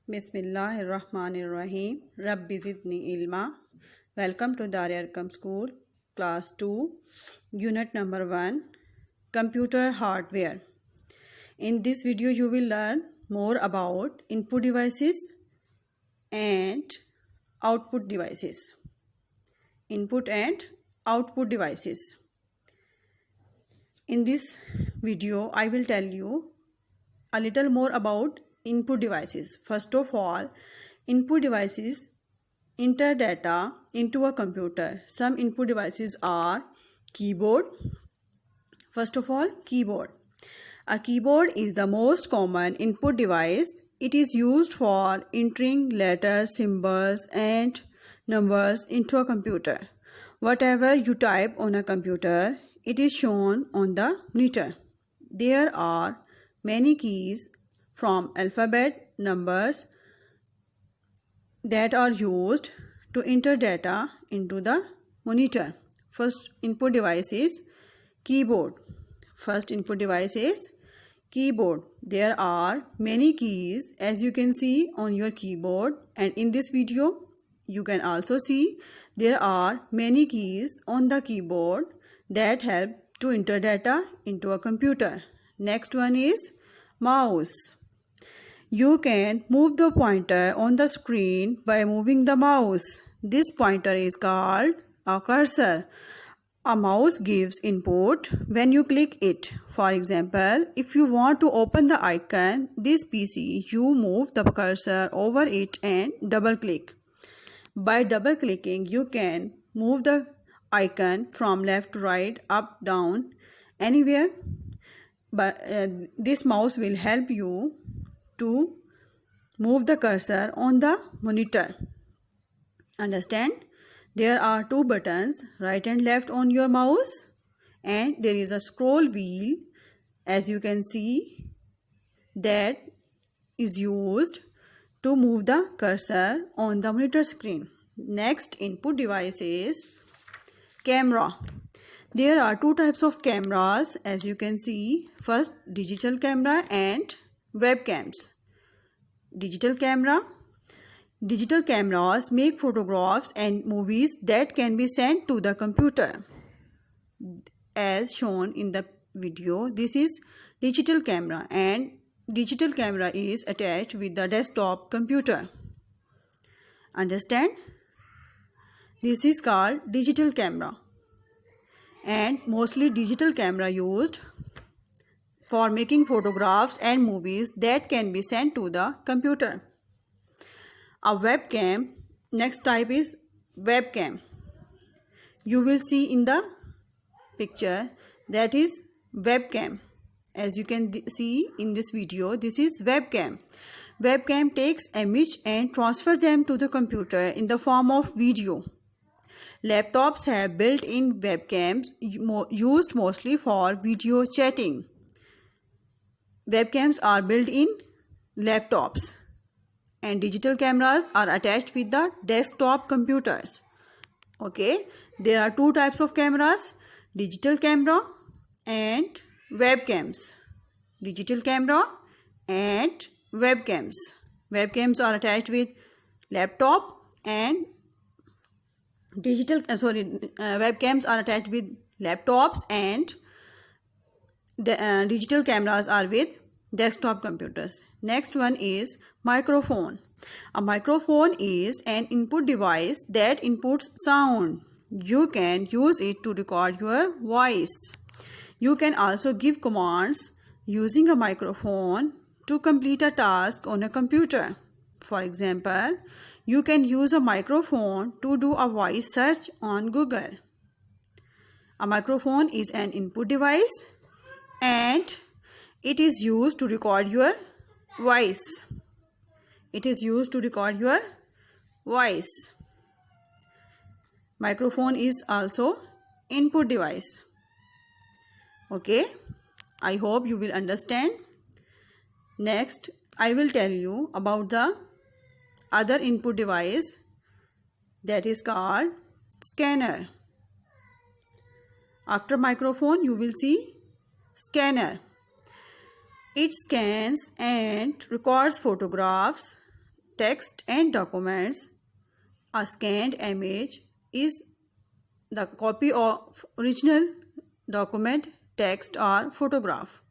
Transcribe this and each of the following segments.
Bismillahirrahmanirrahim. Rabbi zidni ilma. Welcome to Darya Arkam School, Class 2, Unit number 1, Computer Hardware. In this video, you will learn more about input devices and output devices. Input and output devices. In this video, I will tell you a little more about input devices. First of all, input devices enter data into a computer. Some input devices are keyboard. First of all, keyboard. A keyboard is the most common input device. It is used for entering letters, symbols, and numbers into a computer. Whatever you type on a computer, it is shown on the monitor. There are many keys from alphabet, numbers that are used to enter data into the monitor. First input device is keyboard. First input device is keyboard. There are many keys as you can see on your keyboard, and in this video you can also see there are many keys on the keyboard that help to enter data into a computer. Next one is mouse. You can move the pointer on the screen by moving the mouse. This pointer is called a cursor. A mouse gives input when you click it. For example, if you want to open the icon, this PC, you move the cursor over it and double click. By double clicking, you can move the icon from left to right, up, down, anywhere. But this mouse will help you to move the cursor on the monitor. Understand? There are two buttons, right and left on your mouse, and there is a scroll wheel, as you can see, that is used to move the cursor on the monitor screen. Next input device is camera. There are two types of cameras, as you can see. First, digital camera and webcams. Digital cameras make photographs and movies that can be sent to the computer. As shown in the video, this is digital camera, and digital camera is attached with the desktop computer. Understand? This is called digital camera, and mostly digital camera used for making photographs and movies that can be sent to the computer. A webcam. Next type is webcam. You will see in the picture that is webcam. As you can see in this video, this is webcam. Webcam takes image and transfer them to the computer in the form of video. Laptops have built-in webcams used mostly for video chatting. Webcams are built in laptops, and digital cameras are attached with the desktop computers. Okay, there are two types of cameras, digital camera and webcams. Digital camera and webcams. Webcams are attached with laptop, and webcams are attached with laptops, and the digital cameras are with desktop computers. Next one is microphone. A microphone is an input device that inputs sound. You can use it to record your voice. You can also give commands using a microphone to complete a task on a computer. For example, you can use a microphone to do a voice search on Google. A microphone is an input device, and it is used to record your voice. It is used to record your voice. Microphone is also input device. Okay, I hope you will understand. Next, I will tell you about the other input device that is called scanner. After microphone, you will see scanner. It scans and records photographs, text and documents. A scanned image is the copy of original document, text or photograph.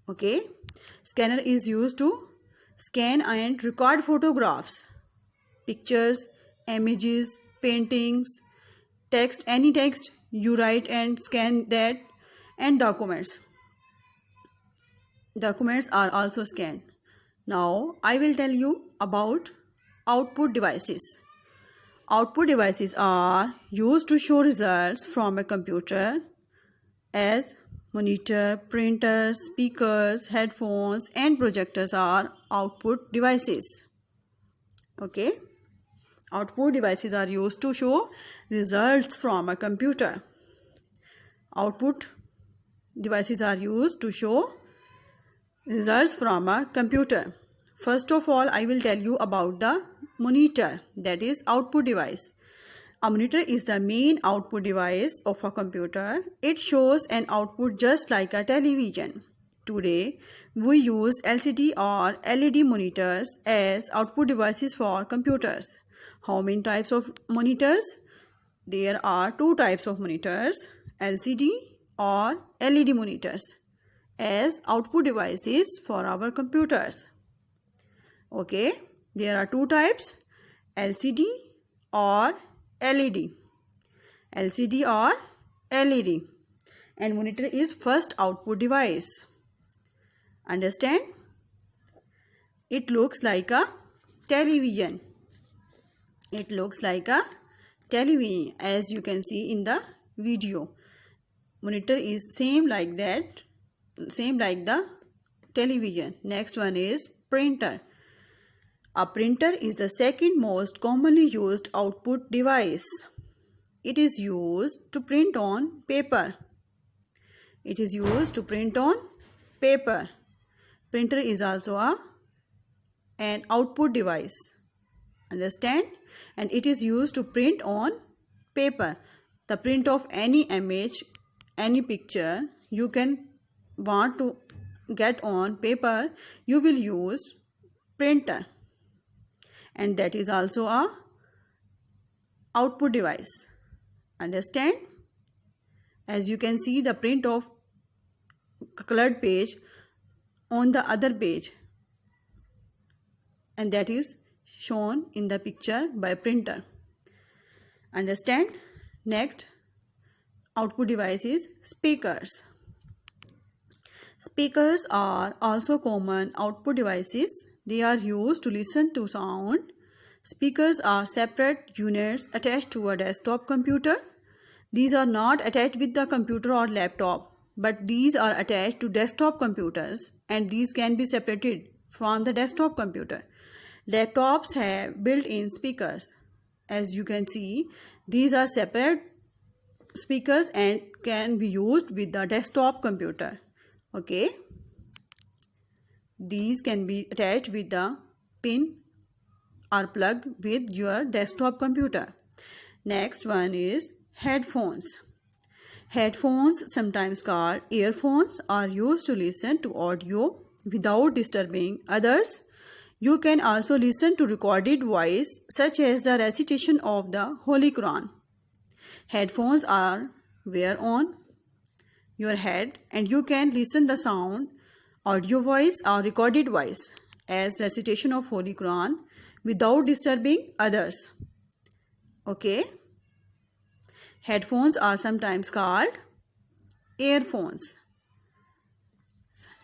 Okay. Scanner is used to scan and record photographs, pictures, images, paintings, text, any text you write and scan that, and documents. Documents are also scanned. Now I will tell you about output devices. Output devices are used to show results from a computer as monitor, printers, speakers, headphones and projectors are output devices. Okay. Output devices are used to show results from a computer. Output devices are used to show results from a computer. First of all, I will tell you about the monitor, that is output device. A monitor is the main output device of a computer. It shows an output just like a television. Today, we use LCD or LED monitors as output devices for computers. How many types of monitors? There are two types of monitors, LCD or LED monitors, as output devices for our computers. Okay, there are two types, LCD or LED. LCD or LED. And monitor is first output device. Understand? It looks like a television. It looks like a television as you can see in the video. Monitor is same like that, same like the television. Next one is printer. A printer is the second most commonly used output device. It is used to print on paper. It is used to print on paper. Printer is also an output device. Understand? And it is used to print on paper. The print of any image, any picture you can want to get on paper, you will use printer. And that is also a output device. Understand? As you can see the print of colored page on the other page, and that is shown in the picture by printer. Understand? Next output device is speakers. Speakers are also common output devices. They are used to listen to sound. Speakers are separate units attached to a desktop computer. These are not attached with the computer or laptop, but these are attached to desktop computers and these can be separated from the desktop computer. Laptops have built-in speakers. As you can see, these are separate speakers and can be used with the desktop computer. Okay. These can be attached with the pin or plug with your desktop computer. Next one is headphones. Headphones, sometimes called earphones, are used to listen to audio without disturbing others. You can also listen to recorded voice such as the recitation of the Holy Quran. Headphones are wear on your head and you can listen the sound, audio voice or recorded voice as recitation of Holy Quran without disturbing others. Okay. Headphones are sometimes called earphones.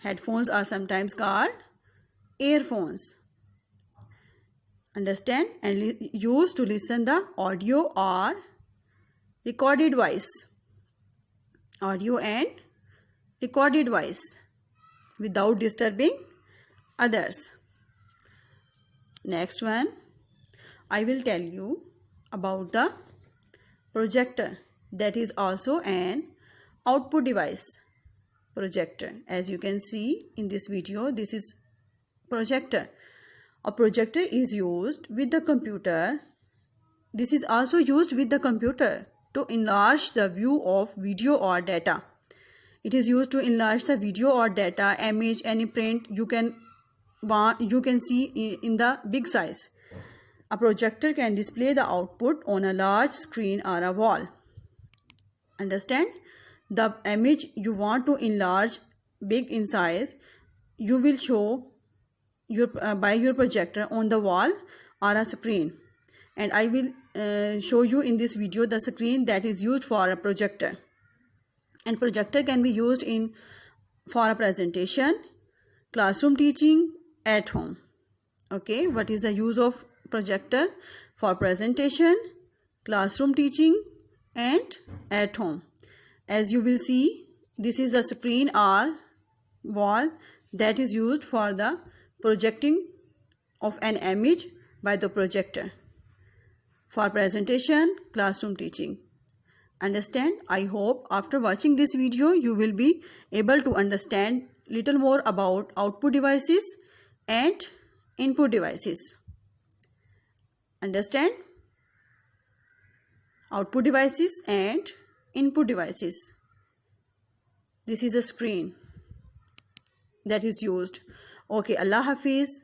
Headphones are sometimes called earphones. Understand? And used to listen the audio or recorded voice. Audio and recorded voice without disturbing others. Next one, I will tell you about the projector. That is also an output device. Projector. As you can see in this video, this is projector. A projector is used with the computer. This is also used with the computer to enlarge the view of video or data. It is used to enlarge the video or data, image, any print you can see in the big size. A projector can display the output on a large screen or a wall. Understand? The image you want to enlarge big in size, you will show by your projector on the wall or a screen. And I will show you in this video the screen that is used for a projector. And projector can be used for a presentation, classroom teaching, at home. Okay, what is the use of projector? For presentation, classroom teaching, and at home. As you will see, this is a screen or wall that is used for the projecting of an image by the projector for presentation, classroom teaching. Understand? I hope after watching this video you will be able to understand little more about output devices and input devices. Understand? Output devices and input devices. This is a screen that is used. Okay, Allah Hafiz.